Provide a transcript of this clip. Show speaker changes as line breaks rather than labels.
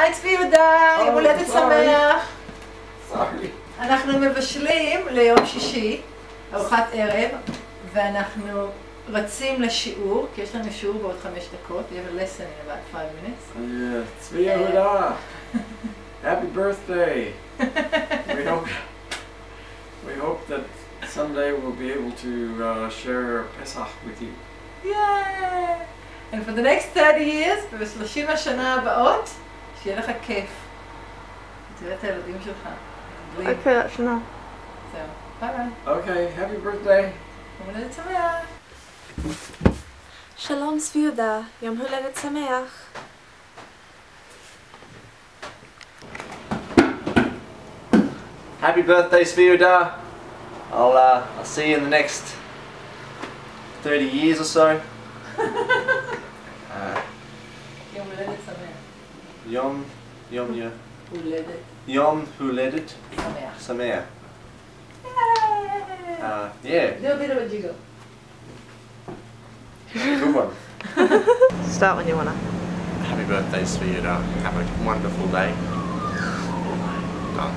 היי צבי יהודה, יום הולדת שמח.
Sorry.
אנחנו מבשלים ליום שישי, ארוחת ערב, ואנחנו רצים לשיעור, כי יש לנו שיעור בעוד 5 דקות. We have a lesson in about 5 minutes.
Yeah, Tzvi Yehuda. Happy birthday. we hope that someday we'll be able to share Pesach with you.
Yay! And for the next 30 years, ב-30 השנה הבאות, שיהיה לך כיף. תראה את הילדים שלך.
אוקיי, השנה.
זהו, ביי ביי.
Okay, happy birthday.
יום הולדת שמח.
שלום צבי יהודה, יום הולדת שמח.
Happy birthday, Sviuda. I'll see you in the next 30 years or so.
יום הולדת שמח.
Yom
הולדת
Huledet
שמח.
Sameach. Yeah,
Do a bit of a jiggle.
good one.
Start when you wanna.
Happy birthday, Sviuda. Have a wonderful day. Done.